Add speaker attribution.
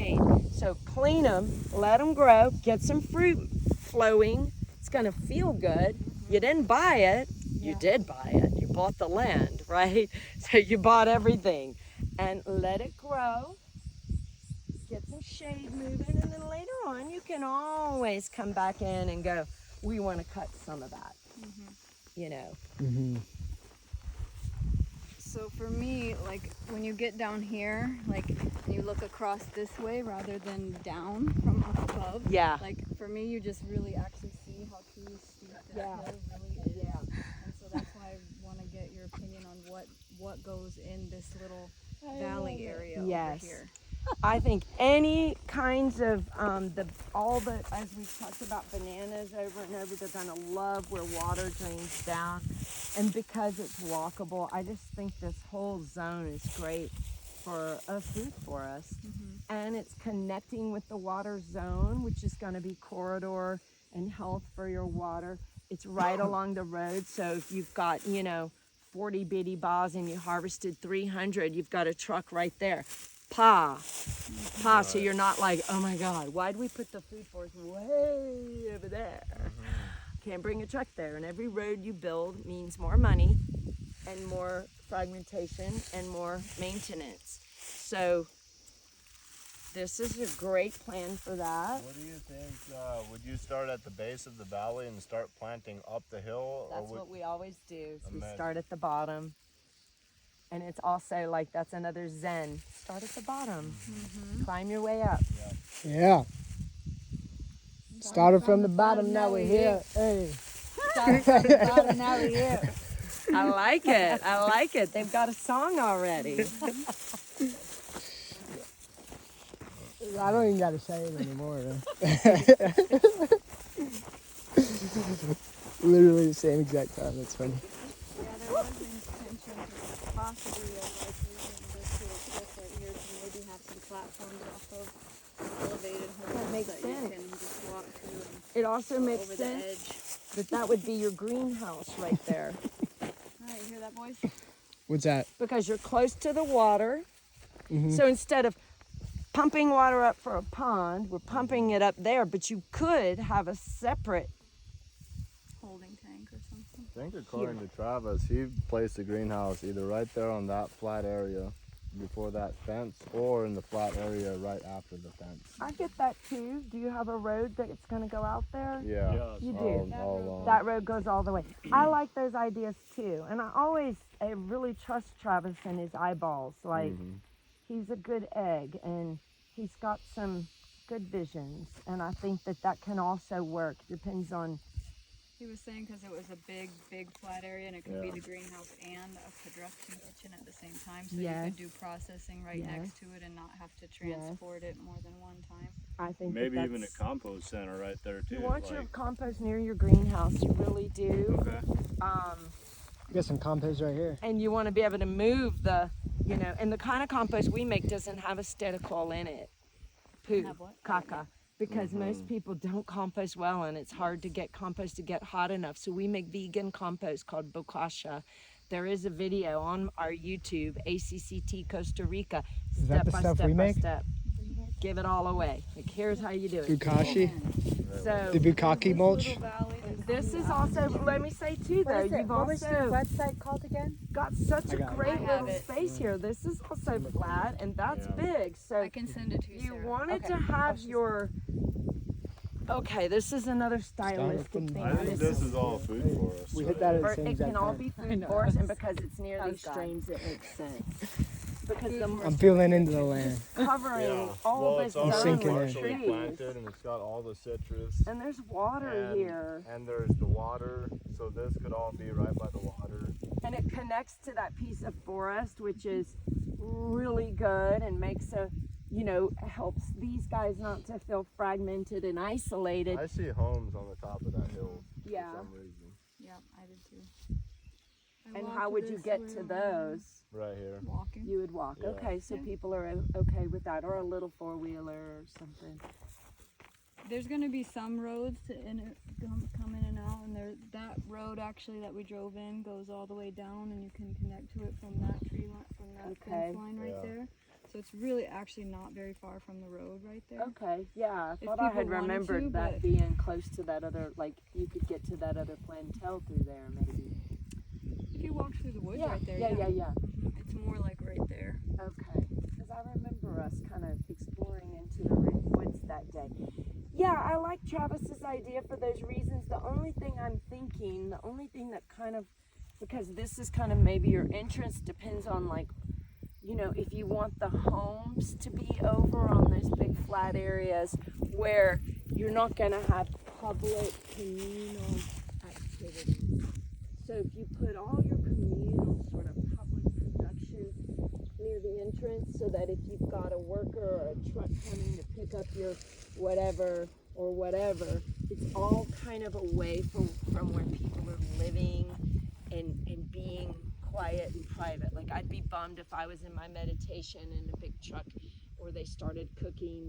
Speaker 1: shade. So clean them, let them grow, get some fruit flowing. It's going to feel good. You didn't buy it. You did buy it. You bought the land, right? So you bought everything. And let it grow. Get some shade moving, and then later on you can always come back in and go, we want to cut some of that, you know.
Speaker 2: So for me, like when you get down here, like you look across this way rather than down from up above.
Speaker 1: Yeah.
Speaker 2: Like for me, you just really actually see how truly steep that hill really is.
Speaker 1: Yeah.
Speaker 2: And so that's why I want to get your opinion on what goes in this little valley area over here.
Speaker 1: I think any kinds of as we talked about bananas over and over, they're gonna love where water drains down, and because it's walkable, I just think this whole zone is great for a food forest, and it's connecting with the water zone, which is going to be corridor and health for your water. It's right along the road, so if you've got 40 bitty balls and you harvested 300, you've got a truck right there. So you're not like, oh my God, why'd we put the food forest way over there? Can't bring a truck there. And every road you build means more money and more fragmentation and more maintenance. So this is a great plan for that.
Speaker 3: What do you think? Would you start at the base of the valley and start planting up the hill?
Speaker 1: That's what we always do. So we start at the bottom. And it's also like, that's another Zen. Start at the bottom. Climb your way up.
Speaker 4: Yeah. Started from the bottom, now we're here. Hey.
Speaker 2: Started from the bottom, now we're here.
Speaker 1: I like it. I like it. They've got a song already.
Speaker 4: I don't even got to say it anymore. Literally the same exact time. That's funny.
Speaker 2: Yeah, there was an intention to possibly like using this little cliff right here to maybe have some platforms off of some elevated homes
Speaker 1: That makes
Speaker 2: that
Speaker 1: sense.
Speaker 2: you can just walk to and
Speaker 1: It also makes
Speaker 2: over
Speaker 1: sense
Speaker 2: the edge.
Speaker 1: that would be your greenhouse right there.
Speaker 2: All right, you hear that, boys?
Speaker 4: What's that?
Speaker 1: Because you're close to the water. So instead of pumping water up for a pond, we're pumping it up there, but you could have a separate.
Speaker 2: Holding tank or something.
Speaker 3: I think according to Travis, he placed the greenhouse either right there on that flat area before that fence or in the flat area right after the fence.
Speaker 1: I get that too. Do you have a road that it's going to go out there?
Speaker 3: Yeah.
Speaker 1: You do.
Speaker 3: All along.
Speaker 1: That road goes all the way. I like those ideas too. And I really trust Travis and his eyeballs. Like, he's a good egg and he's got some good visions. And I think that can also work. Depends on.
Speaker 2: He was saying because it was a big flat area and it could be the greenhouse and a production kitchen at the same time. So you could do processing right next to it and not have to transport it more than one time.
Speaker 1: I think
Speaker 5: maybe even a compost center right there too.
Speaker 1: You want your compost near your greenhouse, you really do.
Speaker 5: Okay.
Speaker 4: We got some compost right here.
Speaker 1: And you want to be able to move and the kind of compost we make doesn't have a stericol in it. Poo,
Speaker 2: Have what?
Speaker 1: caca. Because most people don't compost well and it's hard to get compost to get hot enough. So we make vegan compost called bokashi. There is a video on our YouTube, ACCT Costa Rica,
Speaker 4: Is that the stuff we make?
Speaker 1: step. Give it all away. Like, here's how you do it.
Speaker 4: Bukashi.
Speaker 1: So
Speaker 4: The Bukaki mulch.
Speaker 1: this is also, let me say too though, you've
Speaker 6: What was your
Speaker 1: also
Speaker 6: website called again?
Speaker 1: got such a great
Speaker 2: I have
Speaker 1: little
Speaker 2: it.
Speaker 1: space here. This is also flat and that's big. So
Speaker 2: I can send it to you,
Speaker 1: you
Speaker 2: Sarah.
Speaker 1: wanted to have your, okay, this is another stylistic
Speaker 4: from-
Speaker 1: thing.
Speaker 3: I think this is all food for us.
Speaker 4: We hit that at
Speaker 1: Or
Speaker 4: the same
Speaker 1: it
Speaker 4: exact
Speaker 1: can all
Speaker 4: time.
Speaker 1: be food forest, and because it's near these streams, it makes sense. Because
Speaker 4: I'm feeling into the land.
Speaker 1: covering all this
Speaker 3: it's
Speaker 1: zone
Speaker 3: already
Speaker 4: sinking in.
Speaker 1: with
Speaker 3: partially
Speaker 1: trees.
Speaker 3: planted and it's got all the citrus.
Speaker 1: And there's water here.
Speaker 3: And there's the water, so this could all be right by the water.
Speaker 1: And it connects to that piece of forest, which is really good and makes helps these guys not to feel fragmented and isolated.
Speaker 3: I see homes on the top of that hill
Speaker 1: Yeah.
Speaker 3: for some reason.
Speaker 2: Yeah, I did too. I
Speaker 1: And
Speaker 2: walked
Speaker 1: how would you
Speaker 2: this
Speaker 1: get
Speaker 2: way
Speaker 1: to
Speaker 2: over
Speaker 1: those?
Speaker 3: Right here.
Speaker 2: Walking.
Speaker 1: You would walk.
Speaker 3: Yeah.
Speaker 1: Okay, so
Speaker 2: Yeah.
Speaker 1: people are okay with that, or a little four-wheeler or something.
Speaker 2: There's gonna be some roads to come in and out, and that road actually that we drove in goes all the way down, and you can connect to it from that tree line, from that
Speaker 1: Okay.
Speaker 2: fence line right
Speaker 3: Yeah.
Speaker 2: there. So it's really actually not very far from the road right there.
Speaker 1: Okay, yeah, I
Speaker 2: If
Speaker 1: thought I had
Speaker 2: people wanted
Speaker 1: remembered
Speaker 2: to,
Speaker 1: that
Speaker 2: but-
Speaker 1: being close to that other, like you could get to that other plantel through there maybe.
Speaker 2: If you walk through the woods
Speaker 1: Yeah,
Speaker 2: right there,
Speaker 1: yeah.
Speaker 2: It's more like right there.
Speaker 1: Okay, because I remember us kind of exploring into the woods that day. Yeah, I like Travis's idea for those reasons. The only thing I'm thinking, the only thing that kind of, because this is kind of maybe your entrance, depends on like, you know, if you want the homes to be over on those big flat areas where you're not going to have public communal activities. So if you put all your communal sort of public production near the entrance, so that if you've got a worker or a truck coming to pick up your whatever or whatever, it's all kind of away from where people are living and being quiet and private. Like I'd be bummed if I was in my meditation and a big truck or they started cooking